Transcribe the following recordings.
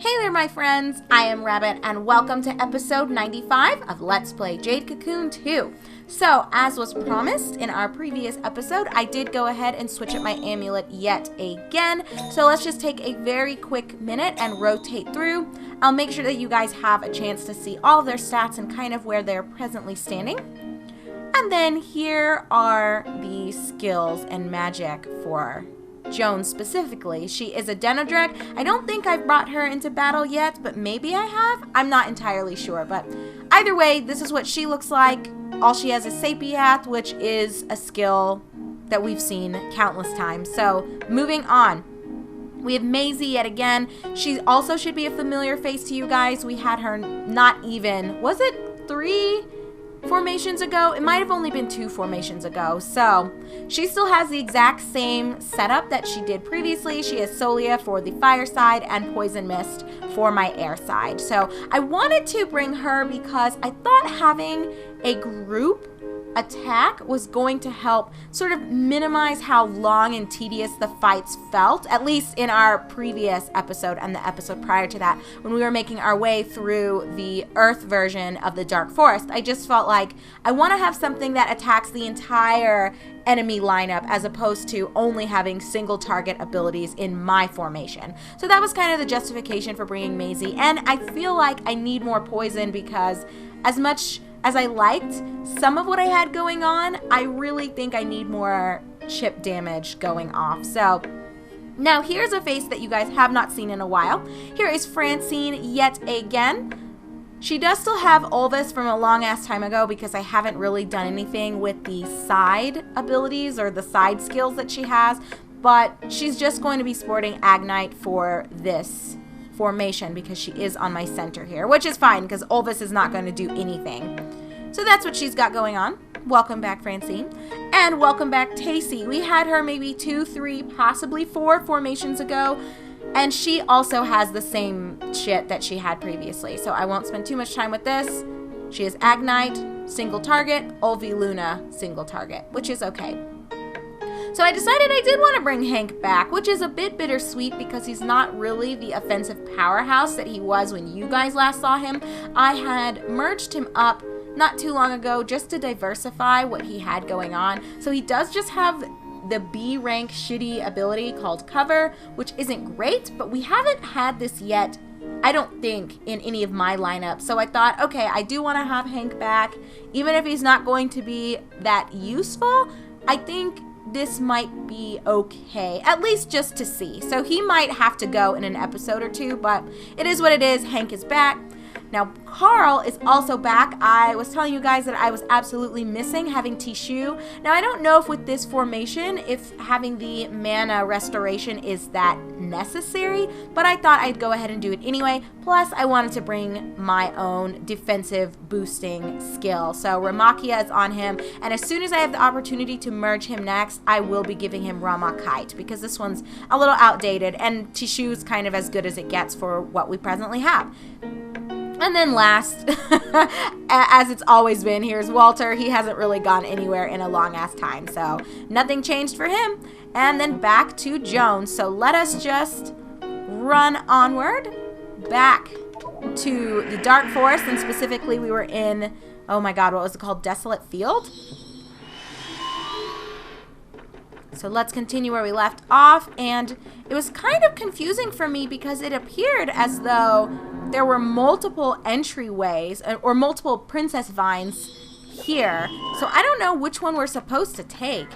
Hey there, my friends! I am Rabbit, and welcome to episode 95 of Let's Play Jade Cocoon 2. So, as was promised in our previous episode, I did go ahead and switch up my amulet yet again. So let's just take a very quick minute and rotate through. I'll make sure that you guys have a chance to see all of their stats and kind of where they're presently standing. And then here are the skills and magic for Joan specifically. She is a Denodrag. I don't think I've brought her into battle yet, but maybe I have. I'm not entirely sure, but either way, this is what she looks like. All she has is Sapiath, which is a skill that we've seen countless times. So, moving on. We have Maisie yet again. She also should be a familiar face to you guys. We had her not even, was it 3 formations ago? It might have only been 2 formations ago. So she still has the exact same setup that she did previously. She has Solia for the fire side and Poison Mist for my air side. So I wanted to bring her because I thought having a group attack was going to help sort of minimize how long and tedious the fights felt, at least in our previous episode and the episode prior to that, when we were making our way through the Earth version of the Dark Forest. I just felt like I want to have something that attacks the entire enemy lineup as opposed to only having single target abilities in my formation. So that was kind of the justification for bringing Maisie, and I feel like I need more poison because as much as I liked some of what I had going on, I really think I need more chip damage going off. So now here's a face that you guys have not seen in a while. Here is Francine yet again. She does still have Ulvis from a long ass time ago because I haven't really done anything with the side abilities or the side skills that she has, but she's just going to be sporting Agnite for this formation because she is on my center here, which is fine because Ulvis is not going to do anything. So that's what she's got going on. Welcome back, Francine. And welcome back, Tacy. We had her maybe 2, 3, possibly 4 formations ago, and she also has the same shit that she had previously. So I won't spend too much time with this. She is Agnite, single target, Ulvi Luna, single target, which is okay. So I decided I did want to bring Hank back, which is a bit bittersweet because he's not really the offensive powerhouse that he was when you guys last saw him. I had merged him up not too long ago just to diversify what he had going on. So he does just have the B rank shitty ability called Cover, which isn't great, but we haven't had this yet, I don't think, in any of my lineups. So I thought, okay, I do want to have Hank back. Even if he's not going to be that useful, I think this might be okay, at least just to see. So he might have to go in an episode or 2, but it is what it is. Hank is back. Now, Carl is also back. I was telling you guys that I was absolutely missing having Tishu. Now, I don't know if with this formation, if having the mana restoration is that necessary, but I thought I'd go ahead and do it anyway. Plus, I wanted to bring my own defensive boosting skill. So, Ramakia is on him, and as soon as I have the opportunity to merge him next, I will be giving him Ramakite, because this one's a little outdated, and Tishu is kind of as good as it gets for what we presently have. And then last, as it's always been, here's Walter. He hasn't really gone anywhere in a long-ass time, so nothing changed for him. And then back to Joan. So let us just run onward back to the Dark Forest, and specifically we were in, oh my god, what was it called? Desolate Field? So let's continue where we left off, and it was kind of confusing for me because it appeared as though there were multiple entryways or multiple princess vines here. So I don't know which one we're supposed to take,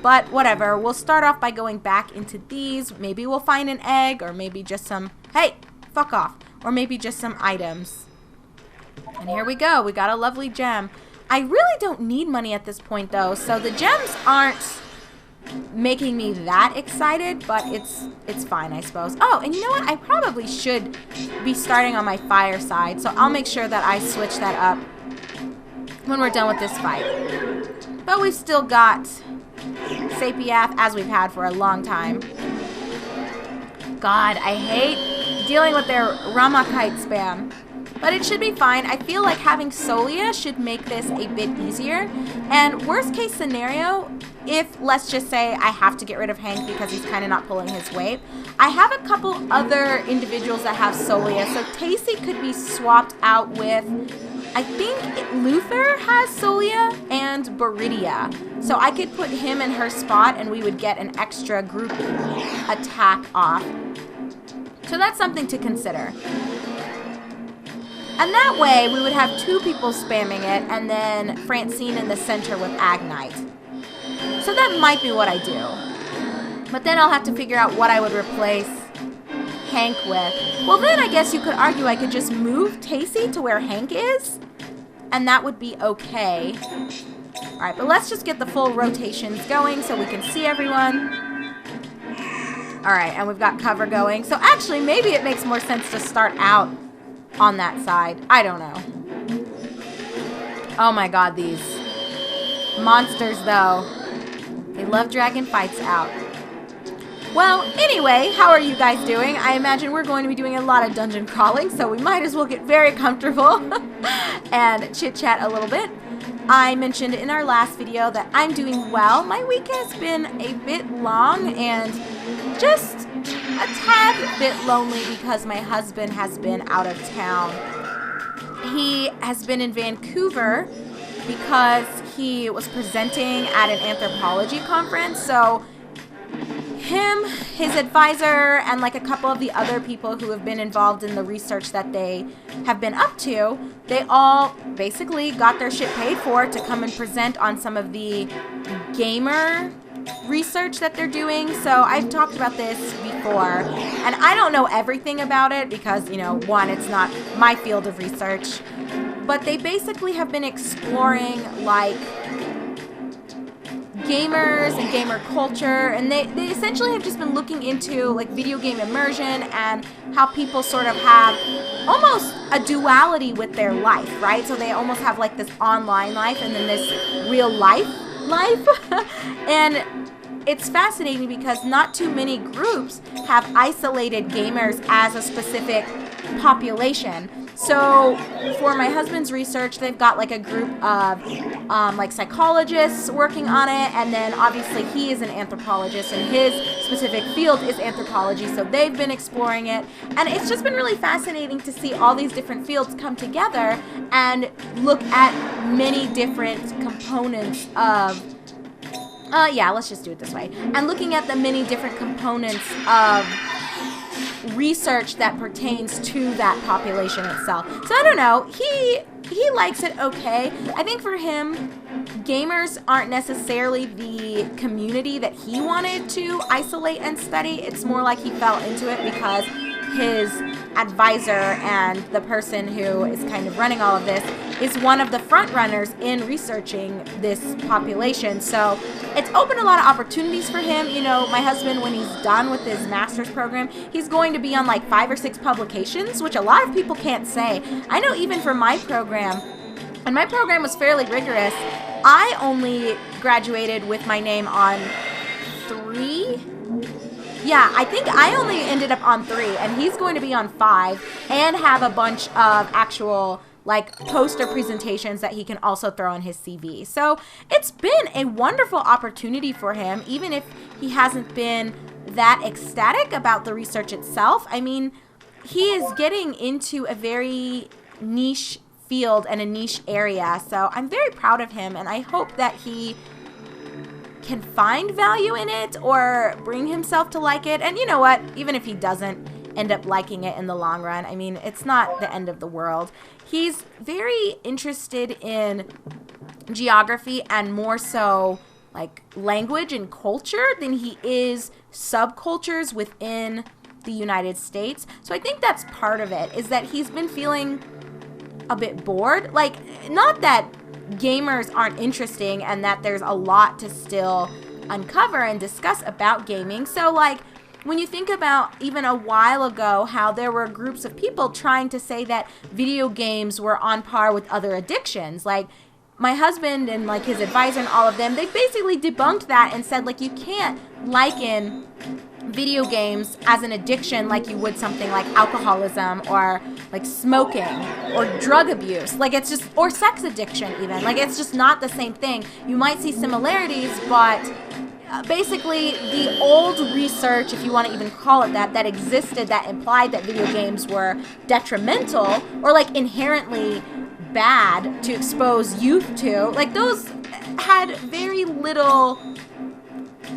but whatever. We'll start off by going back into these. Maybe we'll find an egg, or maybe just some, hey, fuck off, or maybe just some items. And here we go. We got a lovely gem. I really don't need money at this point though, so the gems aren't making me that excited, but it's fine, I suppose. Oh, and you know what? I probably should be starting on my fire side, so I'll make sure that I switch that up when we're done with this fight. But we've still got Sapiath, as we've had for a long time. God, I hate dealing with their Ramakite spam. But it should be fine. I feel like having Solia should make this a bit easier. And worst case scenario, if, let's just say, I have to get rid of Hank because he's kind of not pulling his weight, I have a couple other individuals that have Solia. So Tacey could be swapped out with, I think Luther has Solia and Baridia. So I could put him in her spot and we would get an extra group attack off. So that's something to consider. And that way we would have 2 people spamming it and then Francine in the center with Agnite. So that might be what I do. But then I'll have to figure out what I would replace Hank with. Well, then I guess you could argue I could just move Tacey to where Hank is, and that would be okay. All right, but let's just get the full rotations going so we can see everyone. All right, and we've got cover going. So actually, maybe it makes more sense to start out on that side. I don't know. Oh my god, these monsters, though. They love dragging fights out. Well, anyway, how are you guys doing? I imagine we're going to be doing a lot of dungeon crawling, so we might as well get very comfortable and chit-chat a little bit. I mentioned in our last video that I'm doing well. My week has been a bit long and just a tad bit lonely because my husband has been out of town. He has been in Vancouver because he was presenting at an anthropology conference. So him, his advisor, and like a couple of the other people who have been involved in the research that they have been up to, they all basically got their shit paid for to come and present on some of the gamer research that they're doing. So I've talked about this before, and I don't know everything about it because, you know, one, it's not my field of research, but they basically have been exploring like gamers and gamer culture, and they essentially have just been looking into like video game immersion and how people sort of have almost a duality with their life, right? So they almost have like this online life and then this real life. And it's fascinating because not too many groups have isolated gamers as a specific population. So for my husband's research, they've got like a group of like psychologists working on it, and then obviously he is an anthropologist and his specific field is anthropology, so they've been exploring it, and it's just been really fascinating to see all these different fields come together and look at many different components of yeah, let's just do it this way, and looking at the many different components of research that pertains to that population itself. So I don't know, he likes it okay. I think for him, gamers aren't necessarily the community that he wanted to isolate and study. It's more like he fell into it because his advisor and the person who is kind of running all of this is one of the front runners in researching this population. So it's opened a lot of opportunities for him. You know, my husband, when he's done with his master's program, he's going to be on like 5 or 6 publications, which a lot of people can't say. I know even for my program, and my program was fairly rigorous, I only graduated with my name on 3. Yeah, I think I only ended up on 3, and he's going to be on 5 and have a bunch of actual like poster presentations that he can also throw on his CV. So it's been a wonderful opportunity for him, even if he hasn't been that ecstatic about the research itself. I mean, he is getting into a very niche field and a niche area. So I'm very proud of him, and I hope that he can find value in it or bring himself to like it. And you know what? Even if he doesn't end up liking it in the long run, I mean, it's not the end of the world. He's very interested in geography and more so like language and culture than he is subcultures within the United States. So I think that's part of it, is that he's been feeling a bit bored. Like, not that gamers aren't interesting and that there's a lot to still uncover and discuss about gaming. So like, when you think about even a while ago how there were groups of people trying to say that video games were on par with other addictions, like my husband and like his advisor and all of them, they basically debunked that and said like you can't liken video games as an addiction like you would something like alcoholism or like smoking or drug abuse. Like it's just, or sex addiction even. Like it's just not the same thing. You might see similarities, but basically the old research, if you want to even call it that, that existed that implied that video games were detrimental or like inherently bad to expose youth to, like those had very little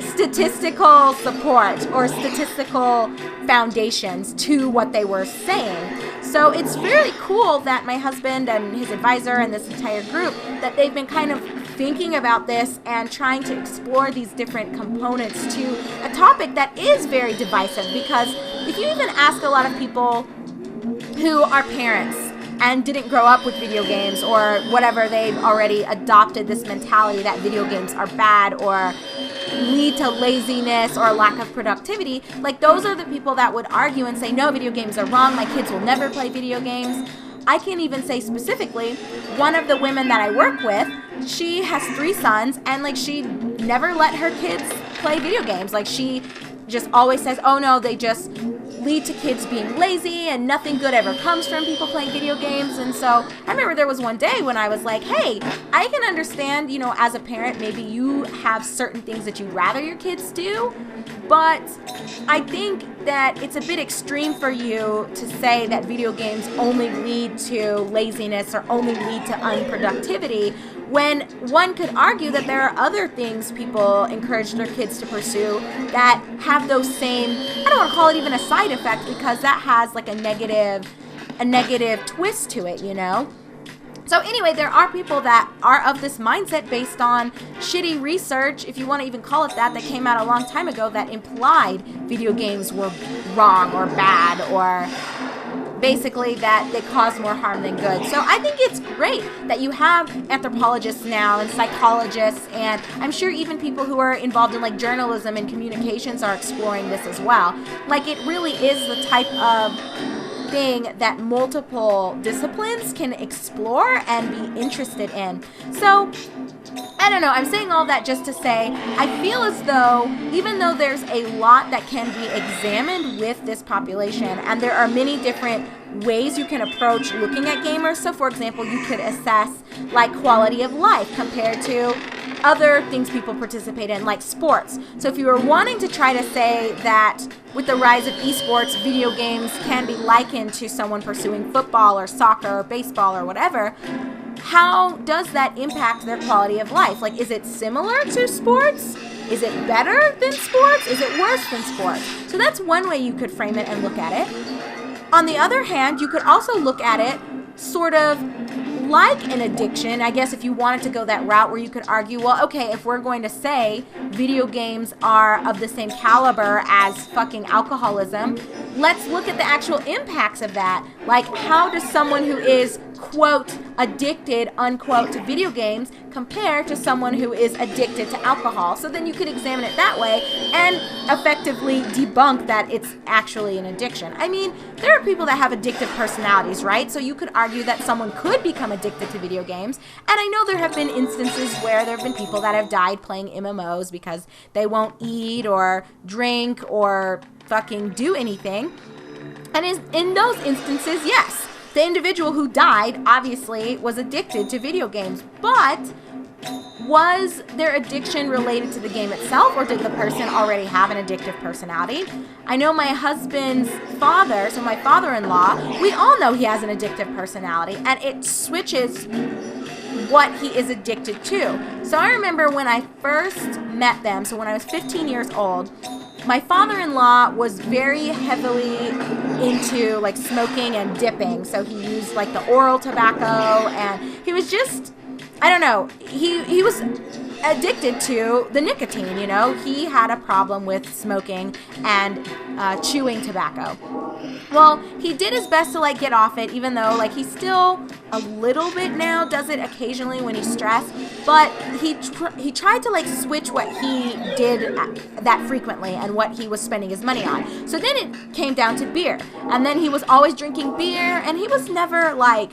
statistical support or statistical foundations to what they were saying. So it's really cool that my husband and his advisor and this entire group, that they've been kind of thinking about this and trying to explore these different components to a topic that is very divisive. Because if you even ask a lot of people who are parents and didn't grow up with video games or whatever, they've already adopted this mentality that video games are bad or lead to laziness or lack of productivity, like those are the people that would argue and say, no, video games are wrong, my kids will never play video games. I can even say specifically, one of the women that I work with, she has 3 sons, and like she never let her kids play video games. Like she just always says, oh no, they just lead to kids being lazy and nothing good ever comes from people playing video games. And so I remember there was one day when I was like, hey, I can understand, you know, as a parent, maybe you have certain things that you'd rather your kids do, but I think that it's a bit extreme for you to say that video games only lead to laziness or only lead to unproductivity, when one could argue that there are other things people encourage their kids to pursue that have those same, I don't want to call it even a side effect, because that has like a negative twist to it, you know? So anyway, there are people that are of this mindset based on shitty research, if you want to even call it that came out a long time ago that implied video games were wrong or bad, or basically that they cause more harm than good. So I think it's great that you have anthropologists now and psychologists, and I'm sure even people who are involved in like journalism and communications are exploring this as well. Like it really is the type of thing that multiple disciplines can explore and be interested in. So I don't know, I'm saying all that just to say, I feel as though, even though there's a lot that can be examined with this population, and there are many different ways you can approach looking at gamers. So for example, you could assess like quality of life compared to other things people participate in, like sports. So if you were wanting to try to say that with the rise of esports, video games can be likened to someone pursuing football or soccer or baseball or whatever, how does that impact their quality of life? Like, is it similar to sports? Is it better than sports? Is it worse than sports? So that's one way you could frame it and look at it. On the other hand, you could also look at it sort of like an addiction, I guess, if you wanted to go that route, where you could argue, well, okay, if we're going to say video games are of the same caliber as fucking alcoholism, let's look at the actual impacts of that. Like, how does someone who is, quote, addicted, unquote, to video games compare to someone who is addicted to alcohol? So then you could examine it that way and effectively debunk that it's actually an addiction. I mean, there are people that have addictive personalities, right? So you could argue that someone could become addicted to video games. And I know there have been instances where there have been people that have died playing MMOs because they won't eat or drink or fucking do anything. And in those instances, yes, the individual who died obviously was addicted to video games, but was their addiction related to the game itself, or did the person already have an addictive personality? I know my husband's father, so my father-in-law, we all know he has an addictive personality, and it switches what he is addicted to. So I remember when I first met them, so when I was 15 years old, my father-in-law was very heavily into like smoking and dipping. So he used like the oral tobacco, and he was just, I don't know, he was addicted to the nicotine, you know. He had a problem with smoking and chewing tobacco. Well, he did his best to like get off it, even though like he still a little bit now does it occasionally when he's stressed, but he tried to like switch what he did that frequently and what he was spending his money on. So then it came down to beer, and then he was always drinking beer, and he was never like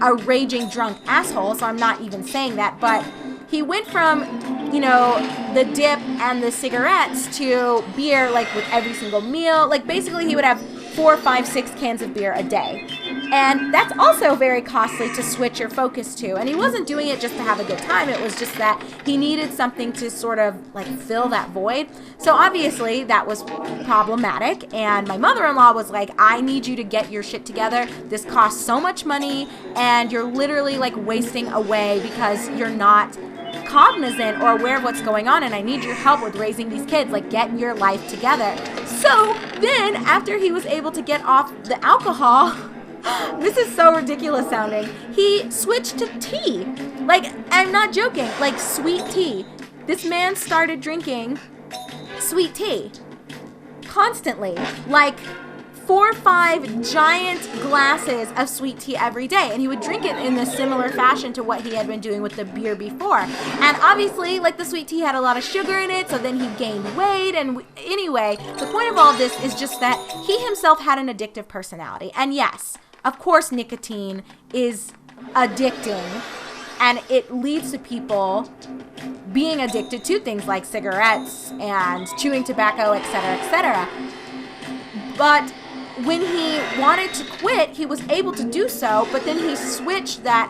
a raging drunk asshole, so I'm not even saying that, but he went from you know, the dip and the cigarettes to beer, like with every single meal. Like basically he would have 4, 5, 6 cans of beer a day. And that's also very costly to switch your focus to. And he wasn't doing it just to have a good time. It was just that he needed something to sort of like fill that void. So obviously that was problematic. And my mother-in-law was like, I need you to get your shit together. This costs so much money and you're literally like wasting away because you're not cognizant or aware of what's going on, and I need your help with raising these kids. Like, get your life together. So then after he was able to get off the alcohol, this is so ridiculous sounding, he switched to tea. Like, I'm not joking, like sweet tea. This man started drinking sweet tea constantly, like 4 or 5 giant glasses of sweet tea every day, and he would drink it in a similar fashion to what he had been doing with the beer before. And obviously, like, the sweet tea had a lot of sugar in it, so then he gained weight. And anyway, the point of all this is just that he himself had an addictive personality. And yes, of course nicotine is addicting, and it leads to people being addicted to things like cigarettes and chewing tobacco, etc., etc. But when he wanted to quit, he was able to do so, but then he switched that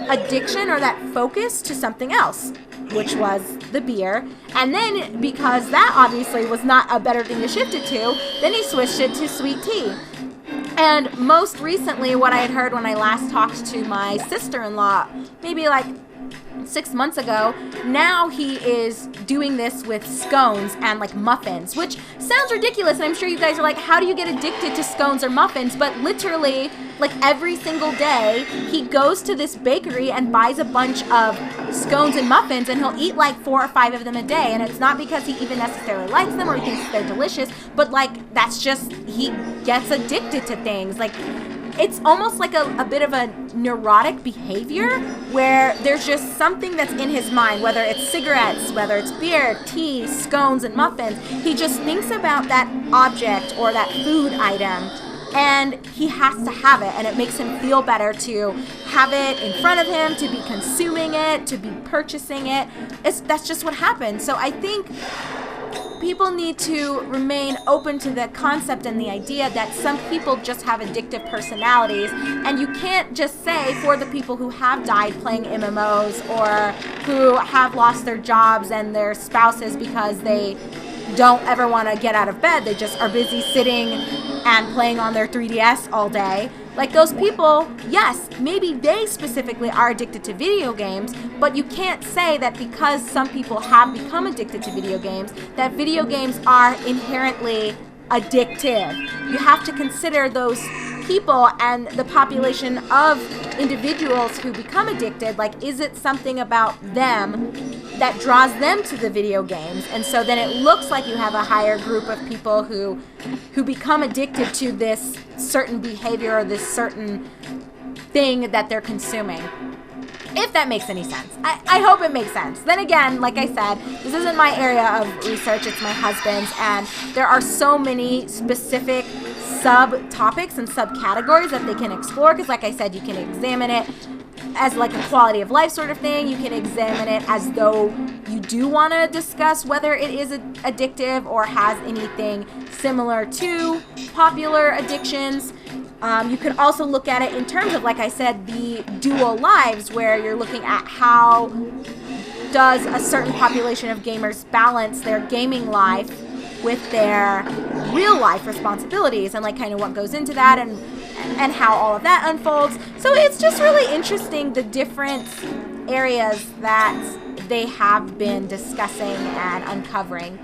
addiction or that focus to something else, which was the beer. And then, because that obviously was not a better thing to shift it to, then he switched it to sweet tea. And most recently, what I had heard when I last talked to my sister-in-law, maybe like 6 months ago, now he is doing this with scones and like muffins, which sounds ridiculous, and I'm sure you guys are like, how do you get addicted to scones or muffins? But literally, like every single day, he goes to this bakery and buys a bunch of scones and muffins, and he'll eat like 4 or 5 of them a day. And it's not because he even necessarily likes them or he thinks they're delicious, but like that's just, he gets addicted to things. Like, it's almost like a bit of a neurotic behavior where there's just something that's in his mind, whether it's cigarettes, whether it's beer, tea, scones, and muffins. He just thinks about that object or that food item, and he has to have it, and it makes him feel better to have it in front of him, to be consuming it, to be purchasing it. That's just what happens. So I think people need to remain open to the concept and the idea that some people just have addictive personalities, and you can't just say for the people who have died playing MMOs or who have lost their jobs and their spouses because they don't ever want to get out of bed, they just are busy sitting and playing on their 3DS all day. Like, those people, yes, maybe they specifically are addicted to video games, but you can't say that because some people have become addicted to video games, that video games are inherently addictive. You have to consider those people and the population of individuals who become addicted. Like, is it something about them that draws them to the video games? And so then it looks like you have a higher group of people who become addicted to this certain behavior or this certain thing that they're consuming. If that makes any sense. I hope it makes sense. Then again, like I said, this isn't my area of research, it's my husband's, and there are so many specific subtopics and subcategories that they can explore, because like I said, you can examine it as like a quality of life sort of thing. You can examine it as though you do want to discuss whether it is addictive or has anything similar to popular addictions. You could also look at it in terms of, like I said, the dual lives, where you're looking at how does a certain population of gamers balance their gaming life with their real life responsibilities, and like kind of what goes into that, and how all of that unfolds. So it's just really interesting, the different areas that they have been discussing and uncovering.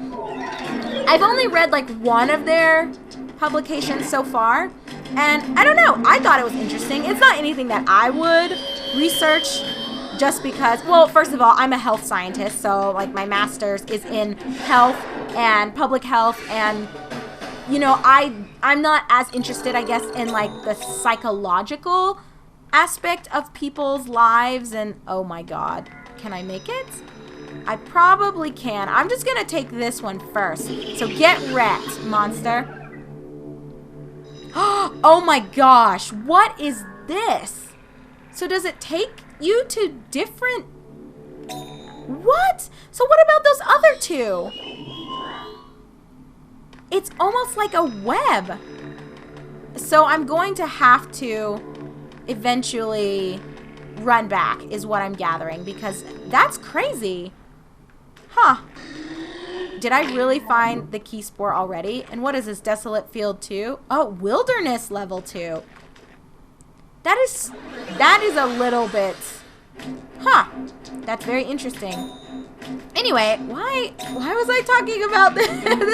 I've only read like one of their publications so far, and I don't know, I thought it was interesting. It's not anything that I would research just because, well, first of all, I'm a health scientist, so like my master's is in health and public health, and you know, I'm not as interested, I guess, in like the psychological aspect of people's lives. And oh my god, can I make it? I probably can. I'm just gonna take this one first. So get wrecked, monster. Oh my gosh, what is this? So does it take you to different What? So what about those other two? It's almost like a web. So I'm going to have to eventually run back is what I'm gathering, because that's crazy. Huh. Did I really find the key spore already? And what is this? Desolate Field 2? Oh, Wilderness level 2. That is a little bit... Huh. That's very interesting. Anyway, why was I talking about this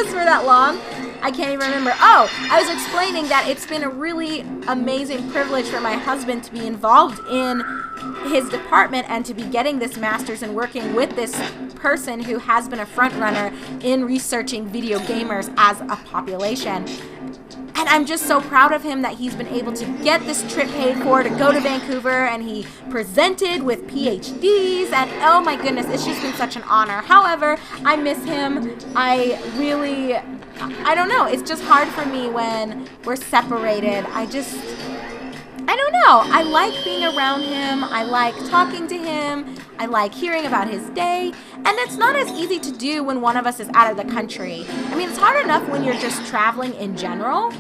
for that long? I can't even remember. Oh, I was explaining that it's been a really amazing privilege for my husband to be involved in his department and to be getting this master's and working with this person who has been a front runner in researching video gamers as a population. And I'm just so proud of him that he's been able to get this trip paid for to go to Vancouver, and he presented with PhDs, and oh my goodness, it's just been such an honor. However, I miss him. I don't know. It's just hard for me when we're separated. I don't know. I like being around him. I like talking to him. I like hearing about his day. And it's not as easy to do when one of us is out of the country. I mean, it's hard enough when you're just traveling in general,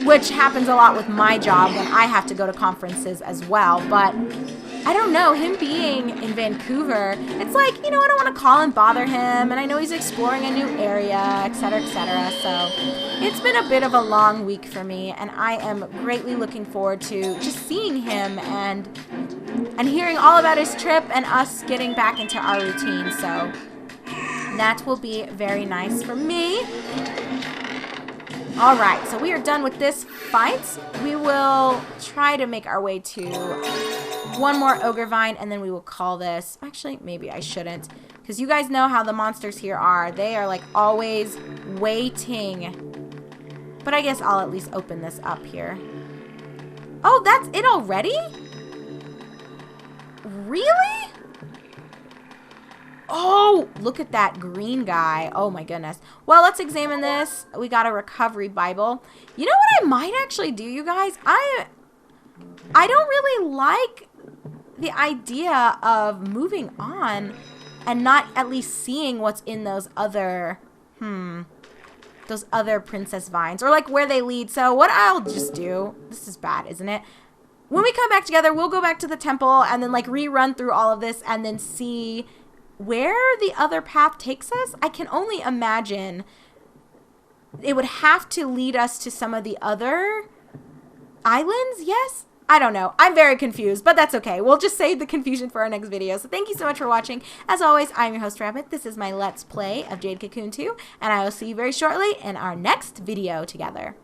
which happens a lot with my job when I have to go to conferences as well. But I don't know, him being in Vancouver, it's like, I don't want to call and bother him, and I know he's exploring a new area, etc., etc. So it's been a bit of a long week for me, and I am greatly looking forward to just seeing him and hearing all about his trip and us getting back into our routine. So that will be very nice for me. All right, so we are done with this fight. We will try to make our way to one more ogre vine, and then we will call this. Actually, maybe I shouldn't, because you guys know how the monsters here are. They are like always waiting. But I guess I'll at least open this up here. Oh, that's it already? Really? Oh, look at that green guy. Oh my goodness. Well, let's examine this. We got a recovery Bible. You know what I might actually do, you guys? I don't really like the idea of moving on and not at least seeing what's in those other princess vines, or like where they lead. So what I'll just do, this is bad, isn't it? When we come back together, we'll go back to the temple and then like rerun through all of this and then see where the other path takes us. I can only imagine it would have to lead us to some of the other islands. Yes? I don't know. I'm very confused, but that's okay. We'll just save the confusion for our next video. So thank you so much for watching. As always, I'm your host, Rabbit. This is my Let's Play of Jade Cocoon 2, and I will see you very shortly in our next video together.